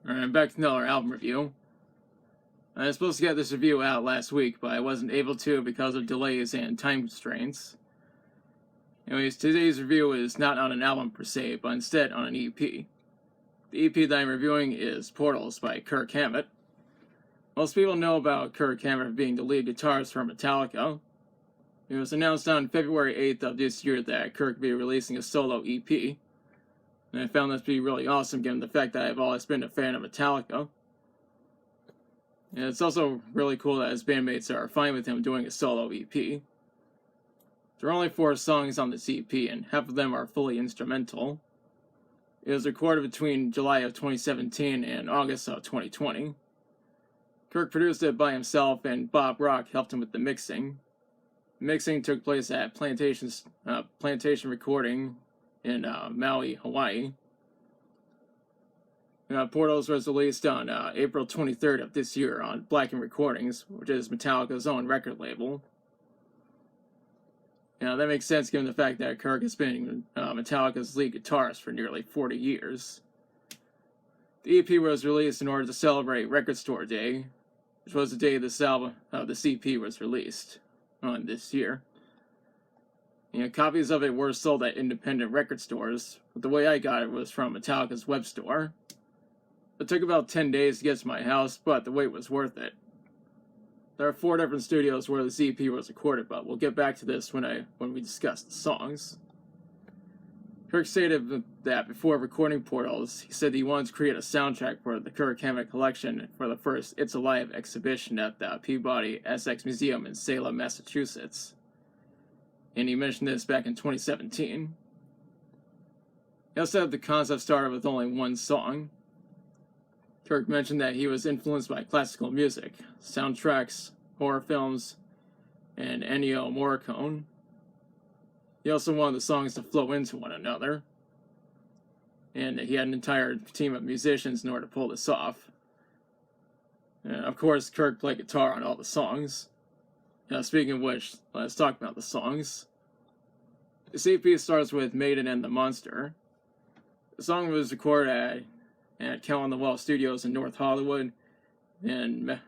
Alright, I'm back to another album review. I was supposed to get this review out last week, but I wasn't able to because of delays and time constraints. Anyways, today's review is not on an album per se, but instead on an EP. The EP that I'm reviewing is Portals by Kirk Hammett. Most people know about Kirk Hammett being the lead guitarist for Metallica. It was announced on February 8th of this year that Kirk would be releasing a solo EP. And I found this to be really awesome given the fact that I've always been a fan of Metallica. And it's also really cool that his bandmates are fine with him doing a solo EP. There are only 4 songs on this EP, and half of them are fully instrumental. It was recorded between July of 2017 and August of 2020. Kirk produced it by himself, and Bob Rock helped him with the mixing. The mixing took place at Plantation Recording in Maui, Hawaii. Portals was released on April 23rd of this year on Blacken Recordings, which is Metallica's own record label. That makes sense given the fact that Kirk has been Metallica's lead guitarist for nearly 40 years. The EP was released in order to celebrate Record Store Day, which was the day this EP was released on this year. Copies of it were sold at independent record stores, but the way I got it was from Metallica's web store. It took about 10 days to get to my house, but the wait was worth it. There are 4 different studios where this EP was recorded, but we'll get back to this when we discuss the songs. Kirk stated that before recording Portals, he said he wanted to create a soundtrack for the Kirk Hammett collection for the first It's Alive exhibition at the Peabody Essex Museum in Salem, Massachusetts. And he mentioned this back in 2017. He also said the concept started with only 1 song. Kirk mentioned that he was influenced by classical music, soundtracks, horror films, and Ennio Morricone. He also wanted the songs to flow into one another, and he had an entire team of musicians in order to pull this off. Of course, Kirk played guitar on all the songs. Speaking of which, let's talk about the songs. This EP starts with Maiden and the Monster. The song was recorded at Cal on the Well Studios in North Hollywood and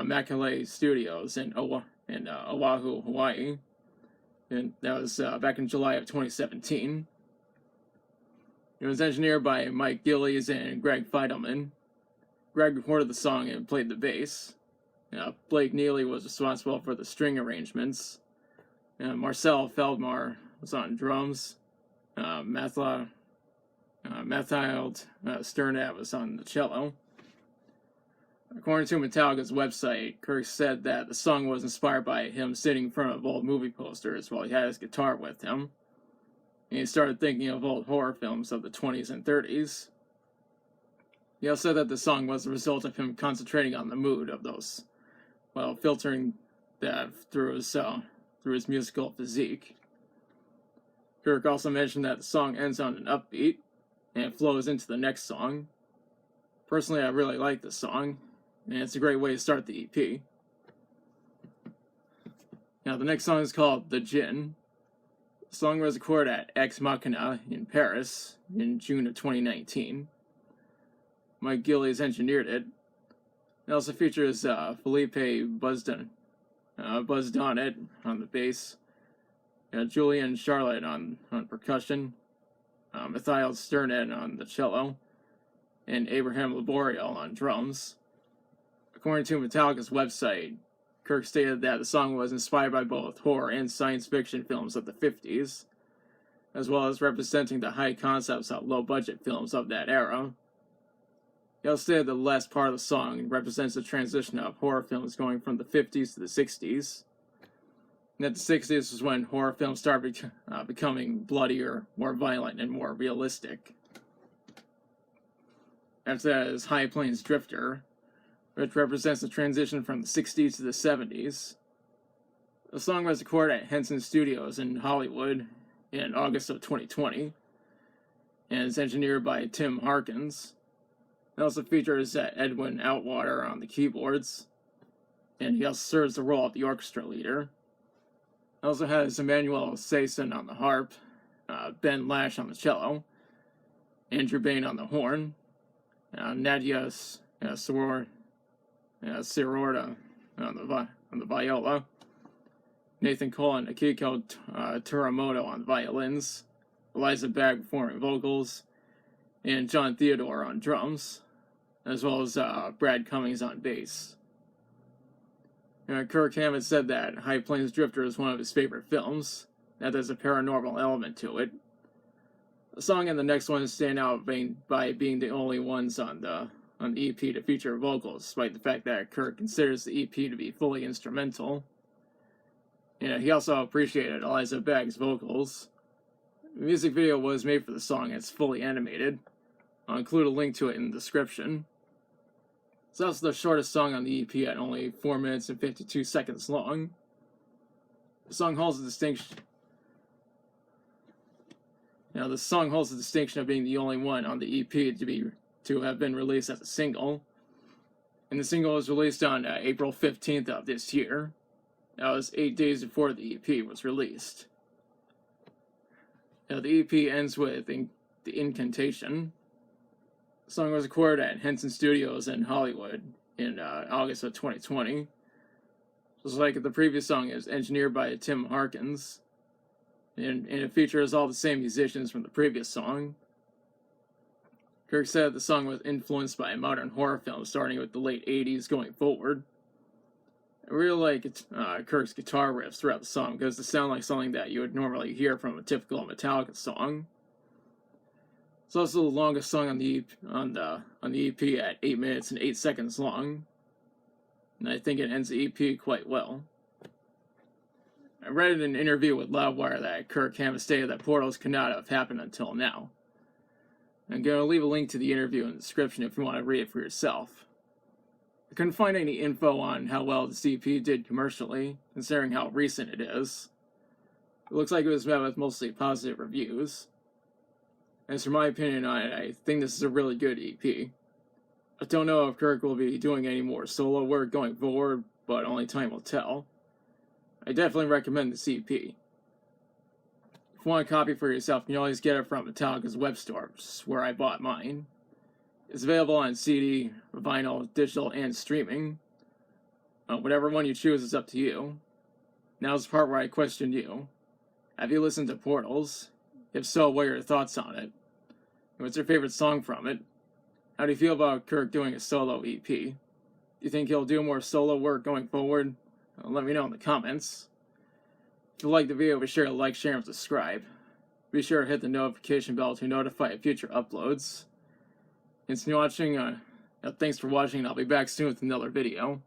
Macaulay Studios in Oahu, Hawaii. And that was back in July of 2017. It was engineered by Mike Gillies and Greg Feidelman. Greg recorded the song and played the bass. Blake Neely was responsible for the string arrangements. Marcel Feldmar was on drums. Mathild Sternat was on the cello. According to Metallica's website, Kirk said that the song was inspired by him sitting in front of old movie posters while he had his guitar with him. And he started thinking of old horror films of the 20s and 30s. He also said that the song was the result of him concentrating on the mood of those, while filtering that through his musical physique. Kirk also mentioned that the song ends on an upbeat and flows into the next song. Personally, I really like this song, and it's a great way to start the EP. The next song is called The Jin. The song was recorded at Ex Machina in Paris in June of 2019. Mike Gillies engineered it. It also features Felipe Buzdonnet on the bass, Julian Charlotte on percussion, Mathild Sternat on the cello, and Abraham Laboriel on drums. According to Metallica's website, Kirk stated that the song was inspired by both horror and science fiction films of the 50s, as well as representing the high concepts of low-budget films of that era. He also stated that the last part of the song represents the transition of horror films going from the 50s to the 60s. And that the 60s was when horror films started becoming bloodier, more violent, and more realistic. After that is High Plains Drifter, which represents the transition from the 60s to the 70s. The song was recorded at Henson Studios in Hollywood in August of 2020, and is engineered by Tim Harkins. It also features Edwin Outwater on the keyboards, and he also serves the role of the orchestra leader. It also has Emmanuel Saison on the harp, Ben Lash on the cello, Andrew Bain on the horn, Nadia Sirorda on the viola, Nathan Cole and Akiko Turamoto on the violins, Eliza Bagg performing vocals, and John Theodore on drums, as well as Brad Cummings on bass. Kirk Hammett said that High Plains Drifter is one of his favorite films, that there's a paranormal element to it. The song and the next one stand out by being the only ones on the EP to feature vocals, despite the fact that Kirk considers the EP to be fully instrumental. He also appreciated Eliza Bagg's vocals. The music video was made for the song and it's fully animated. I'll include a link to it in the description. It's also the shortest song on the EP at only 4 minutes and 52 seconds long. The song holds the distinction. The song holds the distinction of being the only one on the EP to have been released as a single. And the single was released on April 15th of this year. That was 8 days before the EP was released. The EP ends with The Incantation. The song was recorded at Henson Studios in Hollywood in August of 2020. Just like the previous song, is engineered by Tim Harkins. And it features all the same musicians from the previous song. Kirk said the song was influenced by modern horror films starting with the late 80s going forward. I really like Kirk's guitar riffs throughout the song because they sound like something that you would normally hear from a typical Metallica song. It's also the longest song on the EP at 8 minutes and 8 seconds long, and I think it ends the EP quite well. I read in an interview with Loudwire that Kirk Hammett stated that Portals could not have happened until now. I'm going to leave a link to the interview in the description if you want to read it for yourself. I couldn't find any info on how well the EP did commercially, considering how recent it is. It looks like it was met with mostly positive reviews. As for my opinion on it, I think this is a really good EP. I don't know if Kirk will be doing any more solo work going forward, but only time will tell. I definitely recommend this EP. If you want a copy for yourself, you can always get it from Metallica's web store, which is where I bought mine. It's available on CD, vinyl, digital, and streaming. Whatever one you choose is up to you. Now's the part where I question you. Have you listened to Portals? If so, what are your thoughts on it? What's your favorite song from it? How do you feel about Kirk doing a solo EP? Do you think he'll do more solo work going forward? Let me know in the comments. If you like the video, be sure to like, share, and subscribe. Be sure to hit the notification bell to notify future uploads. Thanks for watching, and I'll be back soon with another video.